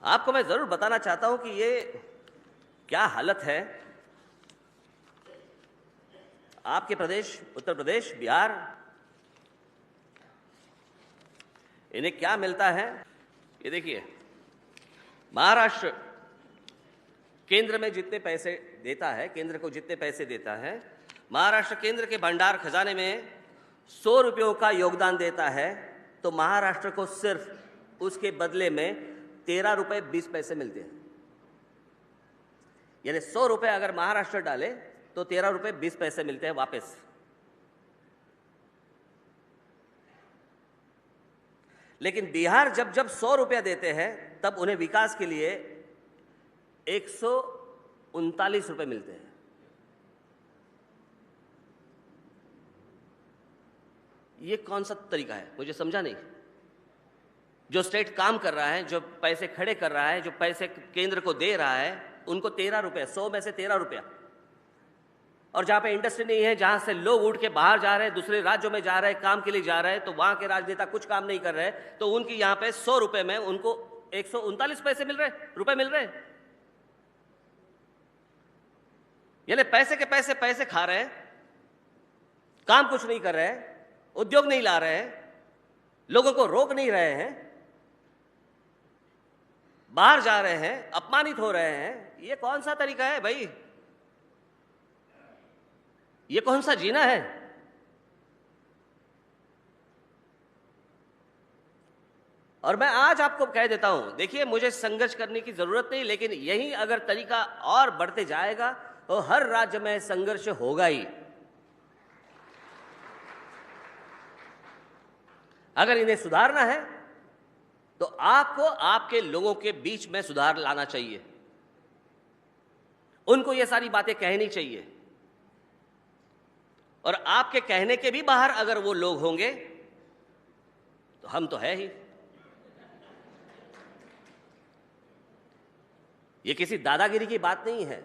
आपको मैं जरूर बताना चाहता हूं कि ये क्या हालत है आपके प्रदेश, उत्तर प्रदेश, बिहार, इन्हें क्या मिलता है। ये देखिए, महाराष्ट्र केंद्र में जितने पैसे देता है, केंद्र को जितने पैसे देता है, महाराष्ट्र केंद्र के भंडार खजाने में 100 रुपयों का योगदान देता है, तो महाराष्ट्र को सिर्फ उसके बदले में 13 रुपये 20 पैसे मिलते हैं। यानी 100 रुपये अगर महाराष्ट्र डाले तो 13 रुपये 20 पैसे मिलते हैं वापस। लेकिन बिहार जब जब 100 रुपया देते हैं तब उन्हें विकास के लिए 139 रुपये मिलते हैं। ये कौन सा तरीका है, मुझे समझा नहीं। जो स्टेट काम कर रहा है, जो पैसे खड़े कर रहा है, जो पैसे केंद्र को दे रहा है, उनको 13 रुपये, 100 में से 13 रुपया। और जहां पे इंडस्ट्री नहीं है, जहां से लोग उठ के बाहर जा रहे हैं, दूसरे राज्यों में जा रहे हैं, काम के लिए जा रहे हैं, तो वहां के राजनेता कुछ काम नहीं कर रहे, तो उनकी यहां पे 100 रुपये में उनको 139 पैसे मिल रहे, रुपए मिल रहे। यानी पैसे के पैसे पैसे खा रहे हैं, काम कुछ नहीं कर रहे हैं, उद्योग नहीं ला रहे हैं, लोगों को रोक नहीं रहे हैं, बाहर जा रहे हैं, अपमानित हो रहे हैं। ये कौन सा तरीका है भाई? ये कौन सा जीना है? और मैं आज आपको कह देता हूं, देखिए, मुझे संघर्ष करने की जरूरत नहीं, लेकिन यही अगर तरीका और बढ़ते जाएगा तो हर राज्य में संघर्ष होगा ही। अगर इन्हें सुधारना है तो आपको आपके लोगों के बीच में सुधार लाना चाहिए, उनको ये सारी बातें कहनी चाहिए। और आपके कहने के भी बाहर अगर वो लोग होंगे तो हम तो है ही। ये किसी दादागिरी की बात नहीं है,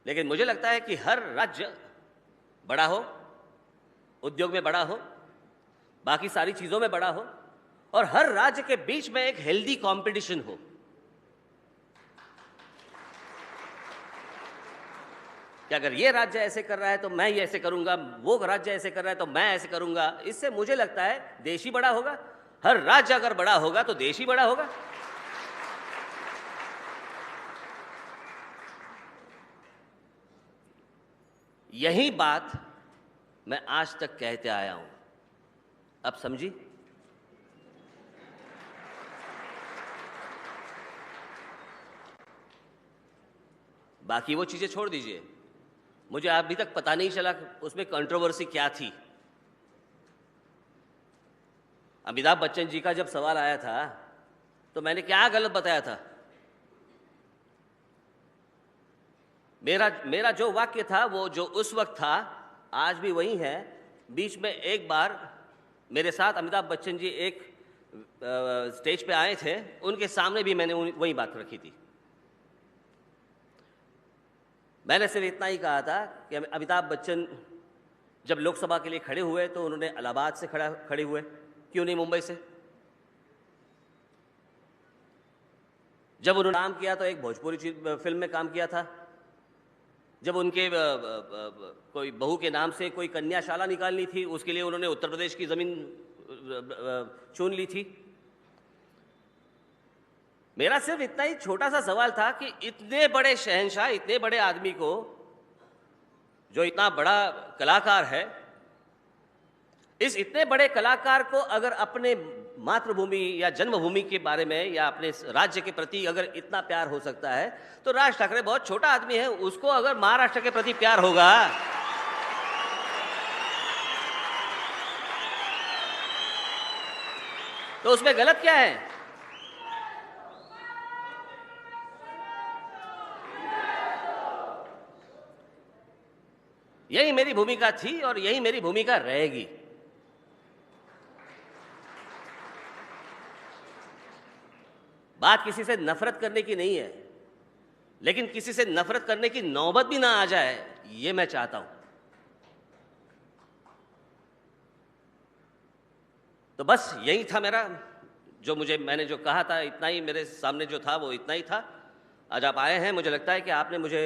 लेकिन मुझे लगता है कि हर राज्य बड़ा हो, उद्योग में बड़ा हो, बाकी सारी चीजों में बड़ा हो, और हर राज्य के बीच में एक हेल्दी कंपटीशन हो। कि अगर ये राज्य ऐसे कर रहा है तो मैं ये ऐसे करूंगा, वो राज्य ऐसे कर रहा है तो मैं ऐसे करूंगा। इससे मुझे लगता है देश ही बड़ा होगा। हर राज्य अगर बड़ा होगा तो देश ही बड़ा होगा। यही बात मैं आज तक कहते आया हूं, अब समझी? बाकी वो चीजें छोड़ दीजिए, मुझे अभी तक पता नहीं चला उसमें कंट्रोवर्सी क्या थी। अमिताभ बच्चन जी का जब सवाल आया था तो मैंने क्या गलत बताया था? मेरा जो वाक्य था, वो जो उस वक्त था, आज भी वही है। बीच में एक बार मेरे साथ अमिताभ बच्चन जी एक स्टेज पे आए थे, उनके सामने भी मैंने वही बात रखी थी। मैंने सिर्फ इतना ही कहा था कि अमिताभ बच्चन जब लोकसभा के लिए खड़े हुए तो उन्होंने इलाहाबाद से खड़े हुए, क्यों नहीं मुंबई से? जब उन्होंने काम किया तो एक भोजपुरी फिल्म में काम किया था। जब उनके कोई बहू के नाम से कोई कन्याशाला निकालनी थी, उसके लिए उन्होंने उत्तर प्रदेश की जमीन चुन ली थी। मेरा सिर्फ इतना ही छोटा सा सवाल था कि इतने बड़े शहंशाह, इतने बड़े आदमी को, जो इतना बड़ा कलाकार है, इस इतने बड़े कलाकार को अगर अपने मातृभूमि या जन्मभूमि के बारे में या अपने राज्य के प्रति अगर इतना प्यार हो सकता है, तो राज ठाकरे बहुत छोटा आदमी है, उसको अगर महाराष्ट्र के प्रति प्यार होगा तो उसमें गलत क्या है? यही मेरी भूमिका थी और यही मेरी भूमिका रहेगी। बात किसी से नफरत करने की नहीं है, लेकिन किसी से नफरत करने की नौबत भी ना आ जाए, ये मैं चाहता हूं। तो तो बस यही था मेरा, जो मैंने जो कहा था, इतना ही मेरे सामने जो था वो इतना ही था। आज आप आए हैं, मुझे लगता है कि आपने मुझे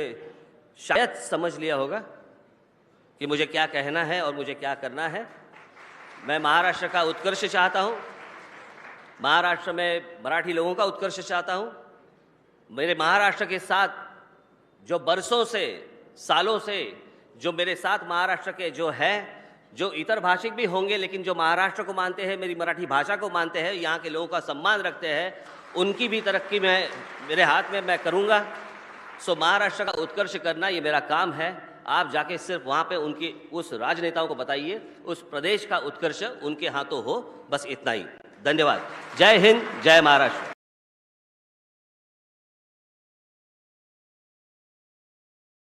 शायद समझ लिया होगा कि मुझे क्या कहना है और मुझे क्या करना है। मैं महाराष्ट्र का उत्कर्ष चाहता हूँ, महाराष्ट्र में मराठी लोगों का उत्कर्ष चाहता हूँ। मेरे महाराष्ट्र के साथ जो बरसों से, सालों से जो मेरे साथ महाराष्ट्र के जो हैं, जो इतर भाषिक भी होंगे लेकिन जो महाराष्ट्र को मानते हैं, मेरी मराठी भाषा को मानते हैं, यहाँ के लोगों का सम्मान रखते हैं, उनकी भी तरक्की मेरे हाथ में, मैं करूँगा। सो महाराष्ट्र का उत्कर्ष करना ये मेरा काम है। आप जाके सिर्फ वहाँ पे उनकी उस राजनेताओं को बताइए, उस प्रदेश का उत्कर्ष उनके हाथों हो, बस इतना ही। धन्यवाद। जय हिंद, जय महाराष्ट्र।